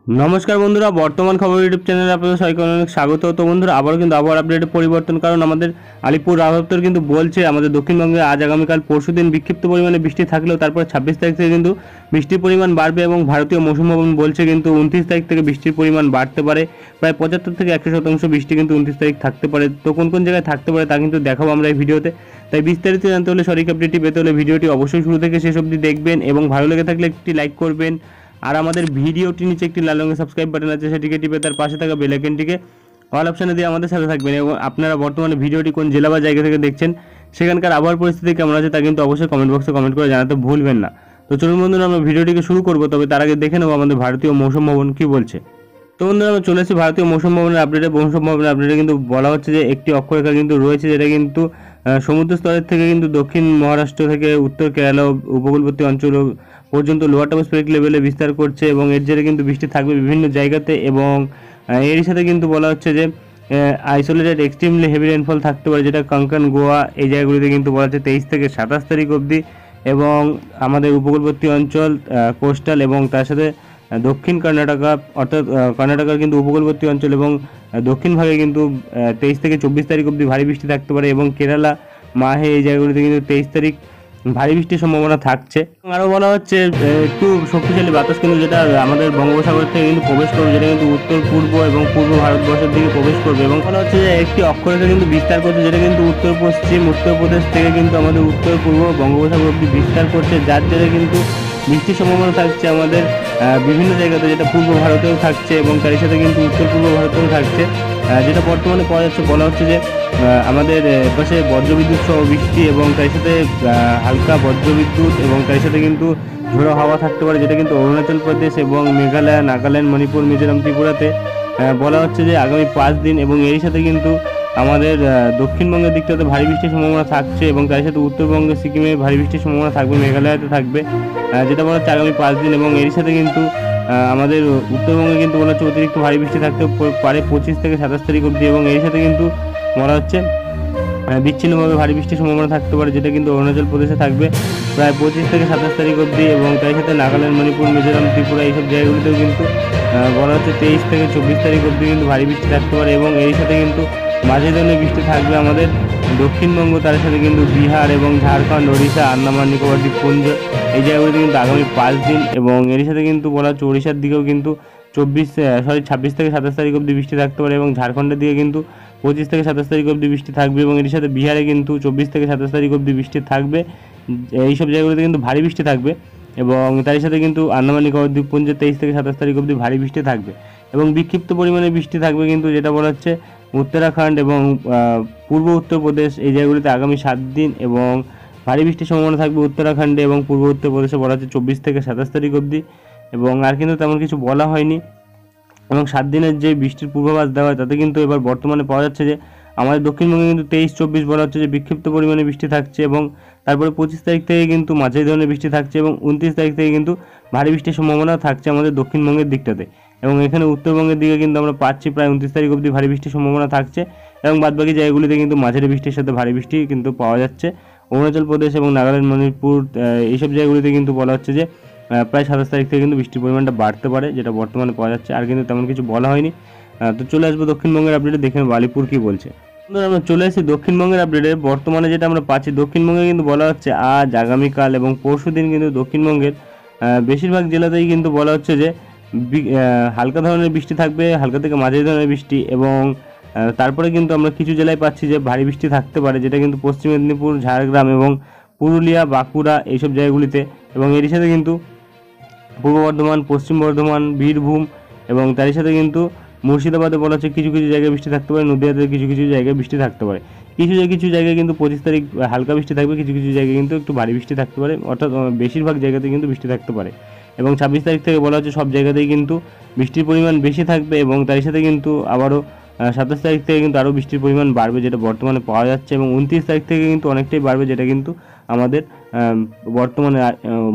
नमस्कार बंधुरा बर्तमान खबर यूट्यूब चैनल আপনাদের সবাইকে অনেক স্বাগত। তো বন্ধুরা আবারও কিন্তু আবহাওয়ার আপডেটে পরিবর্তন, কারণ আমাদের আলিপুর আবহাওয়া দপ্তর কিন্তু বলছে আমাদের দক্ষিণবঙ্গে আজ আগামীকাল পরশুদিন বিক্ষিপ্ত পরিমাণে বৃষ্টি থাকলেও তারপর 26 তারিখ থেকে কিন্তু বৃষ্টির পরিমাণ বাড়বে এবং ভারতীয় মৌসুম ভবন বলছে কিন্তু 29 তারিখ থেকে বৃষ্টির পরিমাণ বাড়তে পারে। প্রায় 75 থেকে 100% বৃষ্টি কিন্তু 29 তারিখ থাকতে পারে। তো কোন কোন জায়গায় থাকতে পারে তা কিন্তু দেখাবো আমরা এই ভিডিওতে। তাই বিস্তারিত জানতে হলে সঠিক আপডেটটি পেতে হলে ভিডিওটি অবশ্যই শুরু থেকে শেষ অবধি দেখবেন এবং ভালো লেগে থাকলে একটি লাইক করবেন। আর আমাদের ভিডিওটি নিচে একটি লাল রঙের সাবস্ক্রাইব বাটন আছে, সেটিকে টিপে তার পাশে থাকা বেল আইকনটিকে অল অপশনে দিয়ে আমাদের সাথে থাকবেন। এবং আপনারা বর্তমানে ভিডিওটি কোন জেলা বা জায়গা থেকে দেখছেন, সেখানকার আবহাওয়ার পরিস্থিতি কেমন আছে তা কিন্তু অবশ্যই কমেন্ট বক্সে কমেন্ট করে জানাতে ভুলবেন না। তো চলুন বন্ধুরা আমরা ভিডিওটিকে শুরু করব, তবে তার আগে দেখে নেব আমাদের ভারতীয় মৌসুম ভবন কী বলছে। তো বন্ধুরা আমরা চলে এসেছি ভারতীয় মৌসুম ভবনের আপডেটে। মৌসুম ভবনের আপডেটে কিন্তু বলা হচ্ছে যে একটি অক্ষরেখা কিন্তু রয়েছে, যেটা কিন্তু সমুদ্র স্তরের থেকে কিন্তু দক্ষিণ মহারাষ্ট্র থেকে উত্তর কেরালা উপকূলবর্তী অঞ্চল পর্যন্ত লোয়ার ট্রপোস্ফেরিক লেভেলে বিস্তার করছে এবং এর জেরে কিন্তু বৃষ্টি থাকবে বিভিন্ন জায়গাতে। এবং এরই সাথে কিন্তু বলা হচ্ছে যে আইসোলেটেড এক্সট্রিমলি হেভি রেনফল থাকতে পারে, যেটা কঙ্কন গোয়া এই জায়গাগুলিতে কিন্তু বলা হচ্ছে 23 থেকে 27 তারিখ অবধি। এবং আমাদের উপকূলবর্তী অঞ্চল কোস্টাল এবং তার সাথে দক্ষিণ কর্ণাটকা অর্থাৎ কর্ণাটকার কিন্তু উপকূলবর্তী অঞ্চল এবং দক্ষিণ ভাগে কিন্তু 23 থেকে 24 তারিখ অবধি ভারী বৃষ্টি থাকতে পারে। এবং কেরালা মাহে এই জায়গাগুলিতে কিন্তু 23 তারিখ ভারী বৃষ্টির সম্ভাবনা থাকছে। আরও বলা হচ্ছে একটু শক্তিশালী বাতাস কিন্তু যেটা আমাদের বঙ্গোপসাগর থেকে কিন্তু প্রবেশ করবে, যেটা কিন্তু উত্তর পূর্ব এবং পূর্ব ভারতবর্ষের দিকে প্রবেশ করবে। এবং বলা হচ্ছে যে একটি অক্ষরেখা কিন্তু বিস্তার করছে, যেটা কিন্তু উত্তর পশ্চিম উত্তরপ্রদেশ থেকে কিন্তু আমাদের উত্তর পূর্ব বঙ্গোপসাগর অবধি বিস্তার করছে, যার জেরে কিন্তু বৃষ্টির সম্ভাবনা থাকছে আমাদের বিভিন্ন জায়গাতে, যেটা পূর্ব ভারতেও থাকছে এবং তার সাথে কিন্তু উত্তর পূর্ব ভারতেও থাকছে। যেটা বর্তমানে পাওয়া যাচ্ছে, বলা হচ্ছে যে আমাদের পাশে বজ্রবিদ্যুৎ সহ বৃষ্টি এবং তার সাথে হালকা বজ্রবিদ্যুৎ এবং তার সাথে কিন্তু ঝোড়ো হাওয়া থাকতে পারে, যেটা কিন্তু অরুণাচল প্রদেশ এবং মেঘালয়, নাগাল্যান্ড, মণিপুর, মিজোরাম, ত্রিপুরাতে বলা হচ্ছে যে আগামী 5 দিন। এবং এর সাথে কিন্তু আমাদের দক্ষিণবঙ্গের দিকটাতে ভারী বৃষ্টির সম্ভাবনা থাকছে এবং তার সাথে উত্তরবঙ্গে সিকিমে ভারী বৃষ্টির সম্ভাবনা থাকবে, মেঘালয়তে থাকবে, যেটা বলা হচ্ছে আগামী 5 দিন। এবং এর সাথে কিন্তু আমাদের উত্তরবঙ্গে কিন্তু বলা হচ্ছে অতিরিক্ত ভারী বৃষ্টি থাকতে পারে 25 থেকে 27 তারিখ অবধি। এবং এর সাথে কিন্তু বলা হচ্ছে বিচ্ছিন্নভাবে ভারী বৃষ্টির সম্ভাবনা থাকতে পারে, যেটা কিন্তু অরুণাচল প্রদেশে থাকবে প্রায় 25 থেকে 27 তারিখ অবধি। এবং তার সাথে নাগাল্যান্ড, মণিপুর, মিজোরাম, ত্রিপুরা এইসব জায়গাগুলিতেও কিন্তু বলা হচ্ছে 23 থেকে 24 তারিখ অবধি কিন্তু ভারী বৃষ্টি থাকতে পারে। এবং এর সাথে কিন্তু মাঝে ধরনের বৃষ্টি থাকবে আমাদের দক্ষিণবঙ্গ, তার সাথে কিন্তু বিহার এবং ঝাড়খণ্ড, ওড়িশা, আন্দামান নিকোবর দ্বীপপুঞ্জ এই জায়গাগুলিতে কিন্তু আগামী 5 দিন। এবং এর সাথে কিন্তু বলা হচ্ছে ওড়িশার দিকেও কিন্তু 26 থেকে 27 তারিখ অবধি বৃষ্টি থাকতে পারে এবং ঝাড়খণ্ডের দিকে কিন্তু 25 থেকে 27 তারিখ অবধি বৃষ্টি থাকবে। এবং এর সাথে বিহারে কিন্তু 24 থেকে 27 তারিখ অবধি বৃষ্টি থাকবে। এইসব জায়গাগুলিতে কিন্তু ভারী বৃষ্টি থাকবে এবং তার সাথে কিন্তু আন্দামান নিকোবর দ্বীপপুঞ্জে 23 থেকে 27 তারিখ অবধি ভারী বৃষ্টি থাকবে এবং বিক্ষিপ্ত পরিমাণে বৃষ্টি থাকবে কিন্তু, যেটা বলা হচ্ছে উত্তরাখণ্ড এবং পূর্ব উত্তরপ্রদেশ এই জায়গাগুলিতে আগামী 7 দিন। এবং ভারী বৃষ্টির সম্ভাবনা থাকবে উত্তরাখণ্ডে এবং পূর্ব উত্তরপ্রদেশে বলা হচ্ছে 24 থেকে 27 তারিখ অবধি। এবং আর কিন্তু তেমন কিছু বলা হয়নি। এবং 7 দিনের যে বৃষ্টির পূর্বাভাস দেওয়া হয় তাতে কিন্তু এবার বর্তমানে পাওয়া যাচ্ছে যে আমাদের দক্ষিণবঙ্গে কিন্তু 23-24 বলা হচ্ছে যে বিক্ষিপ্ত পরিমাণে বৃষ্টি থাকছে। এবং তারপরে 25 তারিখ থেকে কিন্তু মাঝারি ধরনের বৃষ্টি থাকছে এবং 29 তারিখ থেকে কিন্তু ভারী বৃষ্টির সম্ভাবনা থাকছে আমাদের দক্ষিণবঙ্গের দিকটাতে। এবং এখানে উত্তরবঙ্গের দিকে কিন্তু আমরা পাচ্ছি প্রায় 29 তারিখ অবধি ভারী বৃষ্টির সম্ভাবনা থাকছে এবং বাদবাকি জায়গাগুলিতে কিন্তু মাঝারি বৃষ্টির সাথে ভারী বৃষ্টি কিন্তু পাওয়া যাচ্ছে। অরুণাচল প্রদেশ এবং নাগাল্যান্ড, মণিপুর এইসব জায়গাগুলিতে কিন্তু বলা হচ্ছে যে প্রায় 27 তারিখ থেকে কিন্তু বৃষ্টির পরিমাণটা বাড়তে পারে, যেটা বর্তমানে পাওয়া যাচ্ছে। আর কিন্তু তেমন কিছু বলা হয়নি। তো চলে আসবো দক্ষিণবঙ্গের আপডেটে, দেখে নেব আলিপুর কী বলছে। আমরা চলে এসেছি দক্ষিণবঙ্গের আপডেটে। বর্তমানে যেটা আমরা পাচ্ছি, দক্ষিণবঙ্গে কিন্তু বলা হচ্ছে আজ, আগামীকাল এবং পরশু দিন কিন্তু দক্ষিণবঙ্গের বেশিরভাগ জেলাতেই কিন্তু বলা হচ্ছে যে হালকা ধরনের বৃষ্টি থাকবে, হালকা থেকে মাঝারি ধরনের বৃষ্টি। এবং তারপরে কিন্তু আমরা কিছু জেলায় পাচ্ছি যে ভারী বৃষ্টি থাকতে পারে, যেটা কিন্তু পশ্চিম মেদিনীপুর, ঝাড়গ্রাম এবং পুরুলিয়া, বাঁকুড়া এইসব জায়গাগুলিতে। এবং এর সাথে কিন্তু পূর্ব বর্ধমান, পশ্চিম বর্ধমান, বীরভূম এবং তার সাথে কিন্তু মুর্শিদাবাদে বলা হচ্ছে কিছু কিছু জায়গায় বৃষ্টি থাকতে পারে, নদীয়াতে কিছু কিছু জায়গায় বৃষ্টি থাকতে পারে। কিছু জায়গায় কিন্তু 25 তারিখ হালকা বৃষ্টি থাকবে, কিছু কিছু জায়গায় কিন্তু একটু ভারী বৃষ্টি থাকতে পারে, অর্থাৎ বেশিরভাগ জায়গাতে কিন্তু বৃষ্টি থাকতে পারে। এবং 26 তারিখ থেকে বলা হচ্ছে সব জায়গাতেই কিন্তু বৃষ্টির পরিমাণ বেশি থাকবে এবং তার সাথে কিন্তু আবারও 27 তারিখ থেকে কিন্তু আরও বৃষ্টির পরিমাণ বাড়বে, যেটা বর্তমানে পাওয়া যাচ্ছে। এবং 29 তারিখ থেকে কিন্তু অনেকটাই বাড়বে, যেটা কিন্তু আমাদের বর্তমানে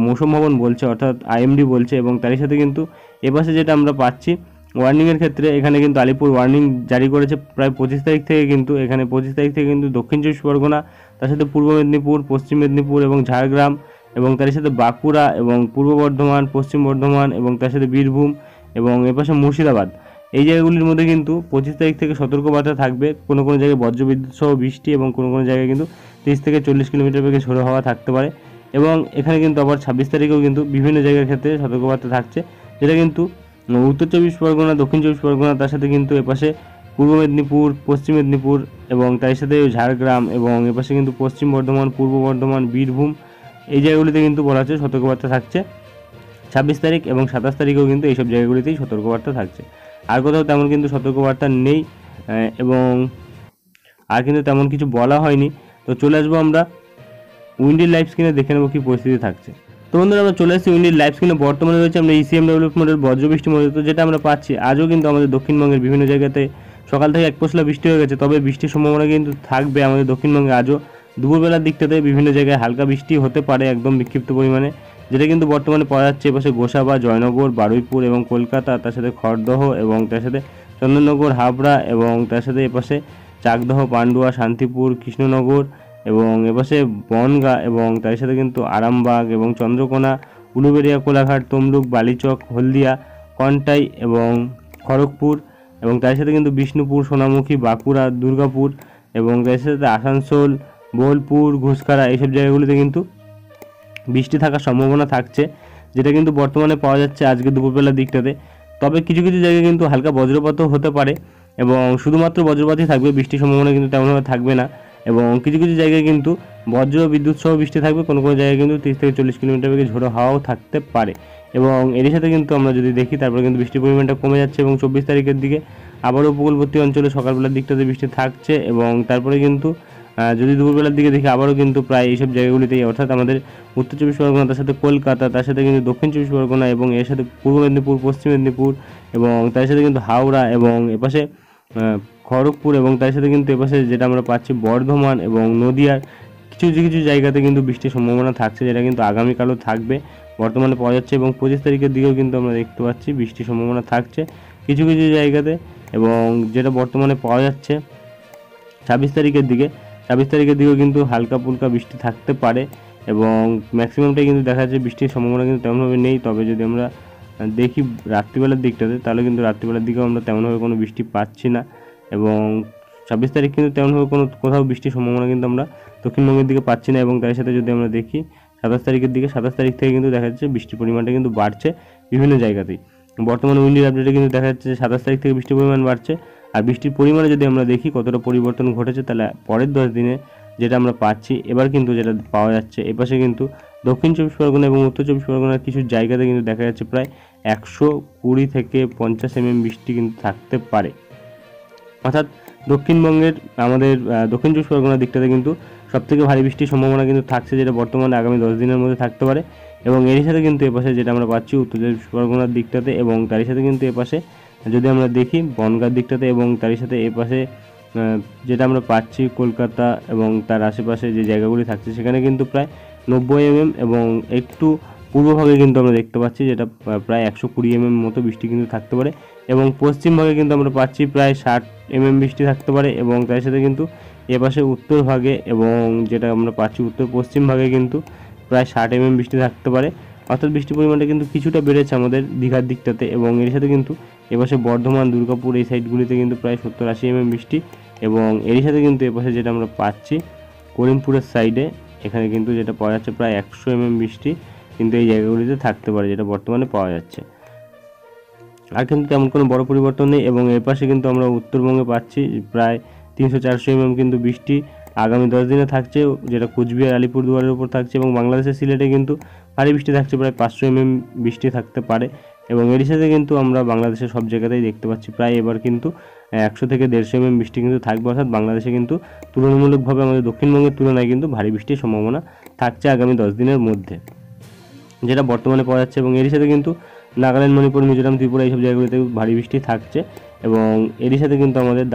মৌসুম ভবন বলছে, অর্থাৎ আইএমডি বলছে। এবং তার সাথে কিন্তু এপাশে যেটা আমরা পাচ্ছি ওয়ার্নিংয়ের ক্ষেত্রে, এখানে কিন্তু আলিপুর ওয়ার্নিং জারি করেছে প্রায় 25 তারিখ থেকে কিন্তু। এখানে 25 তারিখ থেকে কিন্তু দক্ষিণ 24 পরগনা, তার সাথে পূর্ব মেদিনীপুর, পশ্চিম মেদিনীপুর এবং ঝাড়গ্রাম এবং তার সাথে বাঁকুড়া এবং পূর্ব বর্ধমান, পশ্চিম বর্ধমান এবং তার সাথে বীরভূম এবং এপাশে মুর্শিদাবাদ, এই জায়গাগুলির মধ্যে কিন্তু 25 তারিখ থেকে সতর্কবার্তা থাকবে। কোনো কোনো জায়গায় বজ্রবিদ্যুৎ সহ বৃষ্টি এবং কোনো কোনো জায়গায় কিন্তু 30 থেকে 40 কিলোমিটার বেগে ঝোড়ো হাওয়া থাকতে পারে। এবং এখানে কিন্তু আবার 26 তারিখেও কিন্তু বিভিন্ন জায়গার ক্ষেত্রে সতর্কবার্তা থাকছে, যেটা কিন্তু উত্তর 24 পরগনা, দক্ষিণ 24 পরগনা, তার সাথে কিন্তু এপাশে পূর্ব মেদিনীপুর, পশ্চিম মেদিনীপুর এবং তার সাথে ঝাড়গ্রাম এবং এপাশে কিন্তু পশ্চিম বর্ধমান, পূর্ব বর্ধমান, বীরভূম, এই জায়গাগুলিতে কিন্তু বলা হচ্ছে সতর্কবার্তা থাকছে 26 তারিখ এবং 27 তারিখেও কিন্তু এইসব জায়গাগুলিতেই সতর্কবার্তা থাকছে। আর কোথাও তেমন কিন্তু সতর্কবার্তা নেই এবং আর কিন্তু তেমন কিছু বলা হয়নি। তো চলে আসবো আমরা উইন্ডির লাইভ স্ক্রিনে, দেখে নেবো কী পরিস্থিতি থাকছে। তো বন্ধুরা আমরা চলে আসছি উইন্ডির লাইভ স্ক্রিনে। বর্তমানে রয়েছে আমরা ECMWF মডেল বজ্রবৃষ্টি মডেল, তো যেটা আমরা পাচ্ছি আজও কিন্তু আমাদের দক্ষিণবঙ্গের বিভিন্ন জায়গাতে সকাল থেকে এক পশলা বৃষ্টি হয়ে গেছে। তবে বৃষ্টির সম্ভাবনা কিন্তু থাকবে আমাদের দক্ষিণবঙ্গে আজও। দুপুরবেলার দিকটাতে বিভিন্ন জায়গায় হালকা বৃষ্টি হতে পারে একদম বিক্ষিপ্ত পরিমাণে, যেটা কিন্তু বর্তমানে পাওয়া যাচ্ছে এপাশে গোসাবা, জয়নগর, বারুইপুর এবং কলকাতা, তার সাথে খড়দহ এবং তার সাথে চন্দননগর, হাবড়া এবং তার সাথে এপাশে চাকদহ, পান্ডুয়া, শান্তিপুর, কৃষ্ণনগর এবং এপাশে বনগাঁ এবং তার সাথে কিন্তু আরামবাগ এবং চন্দ্রকোনা, উলুবেড়িয়া, কোলাঘাট, তমলুক, বালিচক, হলদিয়া, কন্টাই এবং খড়গপুর এবং তার সাথে কিন্তু বিষ্ণুপুর, সোনামুখী, বাঁকুড়া, দুর্গাপুর এবং তার সাথে আসানসোল, বোলপুর, ঘুষখারা, এইসব জায়গাগুলিতে কিন্তু বৃষ্টি থাকার সম্ভাবনা থাকছে, যেটা কিন্তু বর্তমানে পাওয়া যাচ্ছে আজকে দুপুরবেলার দিকটাতে। তবে কিছু কিছু জায়গায় কিন্তু হালকা বজ্রপাতও হতে পারে এবং শুধুমাত্র বজ্রপাতই থাকবে, বৃষ্টির সম্ভাবনা কিন্তু তেমনভাবে থাকবে না। এবং কিছু কিছু জায়গায় কিন্তু বজ্র বিদ্যুৎ সহ বৃষ্টি থাকবে, কোনো কোনো জায়গায় কিন্তু 30 থেকে 40 কিলোমিটার বেগে ঝোড়ো হাওয়াও থাকতে পারে। এবং এর সাথে কিন্তু আমরা যদি দেখি তারপরে কিন্তু বৃষ্টির পরিমাণটা কমে যাচ্ছে এবং 24 তারিখের দিকে আবারও উপকূলবর্তী অঞ্চলে সকালবেলার দিকটাতে বৃষ্টি থাকছে এবং তারপরে কিন্তু যদি দুপুরবেলার দিকে দেখি আবারও কিন্তু প্রায় এইসব জায়গাগুলিতেই, অর্থাৎ আমাদের উত্তর 24 পরগনা, তার সাথে কলকাতা, তার সাথে কিন্তু দক্ষিণ 24 পরগনা এবং এর সাথে পূর্ব মেদিনীপুর, পশ্চিম মেদিনীপুর এবং তার সাথে কিন্তু হাওড়া এবং এপাশে খড়গপুর এবং তার সাথে কিন্তু এপাশে যেটা আমরা পাচ্ছি বর্ধমান এবং নদিয়ার কিছু কিছু জায়গাতে কিন্তু বৃষ্টির সম্ভাবনা থাকছে, যেটা কিন্তু আগামীকালও থাকবে বর্তমানে পাওয়া যাচ্ছে। এবং 25 তারিখের দিকেও কিন্তু আমরা দেখতে পাচ্ছি বৃষ্টির সম্ভাবনা থাকছে কিছু কিছু জায়গাতে, এবং যেটা বর্তমানে পাওয়া যাচ্ছে 26 তারিখের দিকেও কিন্তু হালকা ফুলকা বৃষ্টি থাকতে পারে এবং ম্যাক্সিমামটাই কিন্তু দেখা যাচ্ছে বৃষ্টির সম্ভাবনা কিন্তু তেমনভাবে নেই। তবে যদি আমরা দেখি রাত্রিবেলার দিকটাতে, তাহলে কিন্তু রাত্রিবেলার দিকেও আমরা তেমনভাবে কোনো বৃষ্টি পাচ্ছি না এবং 26 তারিখ কিন্তু তেমনভাবে কোথাও বৃষ্টির সম্ভাবনা কিন্তু আমরা দক্ষিণবঙ্গের দিকে পাচ্ছি না। এবং তার সাথে যদি আমরা দেখি 27 তারিখের দিকে, 27 তারিখ থেকে কিন্তু দেখা যাচ্ছে বৃষ্টির পরিমাণটা কিন্তু বাড়ছে বিভিন্ন জায়গাতেই। বর্তমানে উইন্ডির আপডেটে কিন্তু দেখা যাচ্ছে যে 27 তারিখ থেকে বৃষ্টির পরিমাণ বাড়ছে। আর বৃষ্টির পরিমাণে যদি আমরা দেখি কতটা পরিবর্তন ঘটেছে, তাহলে পরের 10 দিনে যেটা আমরা পাচ্ছি এবার কিন্তু যেটা পাওয়া যাচ্ছে, এপাশে কিন্তু দক্ষিণ 24 পরগনা এবং উত্তর 24 পরগনার কিছু জায়গাতে কিন্তু দেখা যাচ্ছে প্রায় 120 থেকে 50 mm বৃষ্টি কিন্তু থাকতে পারে। অর্থাৎ দক্ষিণবঙ্গের আমাদের দক্ষিণ 24 পরগনার দিকটাতে কিন্তু সবথেকে ভারী বৃষ্টির সম্ভাবনা কিন্তু থাকছে, যেটা বর্তমানে আগামী 10 দিনের মধ্যে থাকতে পারে। এবং এর সাথে কিন্তু এপাশে যেটা আমরা পাচ্ছি উত্তর 24 পরগনার দিকটাতে এবং তার সাথে কিন্তু এপাশে যদি আমরা দেখি বনগাঁর দিকটাতে এবং তার সাথে এপাশে যেটা আমরা পাচ্ছি কলকাতা এবং তার আশেপাশে যে জায়গাগুলি থাকছে সেখানে কিন্তু প্রায় 90 mm এবং একটু পূর্বভাগে কিন্তু আমরা দেখতে পাচ্ছি যেটা প্রায় 120 mm মতো বৃষ্টি কিন্তু থাকতে পারে। এবং পশ্চিমভাগে কিন্তু আমরা পাচ্ছি প্রায় 60 mm বৃষ্টি থাকতে পারে এবং তার সাথে কিন্তু এপাশে উত্তর ভাগে এবং যেটা আমরা পাচ্ছি উত্তর পশ্চিম ভাগে কিন্তু প্রায় 60 mm বৃষ্টি থাকতে পারে। অর্থাৎ বৃষ্টির পরিমাণটা কিন্তু কিছুটা বেড়েছে আমাদের দীঘার দিকটাতে এবং এর সাথে কিন্তু এপাশে বর্ধমান, দুর্গাপুর এই সাইডগুলিতে কিন্তু প্রায় 70-80 mm বৃষ্টি এবং এর সাথে কিন্তু এপাশে যেটা আমরা পাচ্ছি করিমপুরের সাইডে, এখানে কিন্তু যেটা পাওয়া যাচ্ছে প্রায় 100 mm বৃষ্টি কিন্তু এই জায়গাগুলিতে থাকতে পারে, যেটা বর্তমানে পাওয়া যাচ্ছে। আর কিন্তু তেমন কোনো বড় পরিবর্তন নেই এবং এর পাশে কিন্তু আমরা উত্তরবঙ্গে পাচ্ছি প্রায় 300-400 mm কিন্তু বৃষ্টি আগামী 10 দিনে থাকছে, যেটা কুচবিহার, আলিপুরদুয়ারের উপর থাকছে এবং বাংলাদেশের সিলেটে কিন্তু ভারী বৃষ্টি থাকছে, প্রায় 500 mm বৃষ্টি থাকতে পারে। এবং এর সাথে কিন্তু আমরা বাংলাদেশের সব জায়গাতেই দেখতে পাচ্ছি প্রায় এবার কিন্তু 100 থেকে 150 mm বৃষ্টি কিন্তু থাকবে। অর্থাৎ বাংলাদেশে কিন্তু তুলনামূলকভাবে আমাদের দক্ষিণবঙ্গের তুলনায় কিন্তু ভারী বৃষ্টির সম্ভাবনা থাকছে আগামী 10 দিনের মধ্যে, যেটা বর্তমানে পাওয়া যাচ্ছে। এবং এর সাথে কিন্তু নাগাল্যান্ড, মণিপুর, মিজোরাম, ত্রিপুরা এইসব জায়গাগুলিতে ভারী বৃষ্টি থাকছে এবং এরই সাথে কিন্তু আমাদের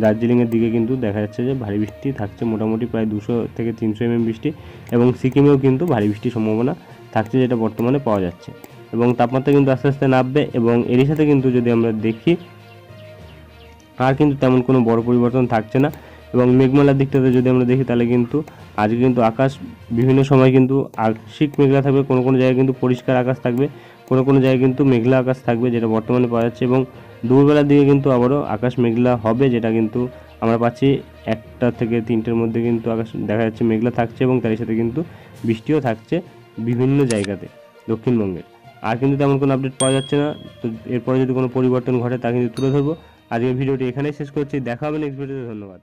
দার্জিলিংয়ের দিকে কিন্তু দেখা যাচ্ছে যে ভারী বৃষ্টি থাকছে, মোটামুটি প্রায় 200 থেকে 300 mm বৃষ্টি এবং সিকিমেও কিন্তু ভারী বৃষ্টির সম্ভাবনা থাকছে, যেটা বর্তমানে পাওয়া যাচ্ছে। এবং তাপমাত্রা কিন্তু আস্তে আস্তে নামবে এবং এরই সাথে কিন্তু যদি আমরা দেখি আর কিন্তু তেমন কোনো বড় পরিবর্তন থাকছে না। এবং মেঘমালার দিকটাতে যদি আমরা দেখি তাহলে কিন্তু আজকে কিন্তু আকাশ বিভিন্ন সময় কিন্তু আংশিক মেঘলা থাকবে, কোনো কোনো জায়গায় কিন্তু পরিষ্কার আকাশ থাকবে, কোনো কোনো জায়গায় কিন্তু মেঘলা আকাশ থাকবে, যেটা বর্তমানে পাওয়া যাচ্ছে, এবং দুপুরবেলার দিকে কিন্তু আবারও আকাশ মেঘলা হবে, যেটা কিন্তু আমরা পাচ্ছি 1টা থেকে 3টের মধ্যে কিন্তু আকাশ দেখা যাচ্ছে মেঘলা থাকছে, এবং তার সাথে কিন্তু বৃষ্টিও থাকছে বিভিন্ন জায়গাতে দক্ষিণবঙ্গের। আর কিন্তু তেমন কোনো আপডেট পাওয়া যাচ্ছে না। তো এরপরে যদি কোনো পরিবর্তন ঘটে তা কিন্তু তুলে ধরবো। আজকের ভিডিওটি এখানেই শেষ করছি, দেখা হবে নেক্সট ভিডিওতে। ধন্যবাদ।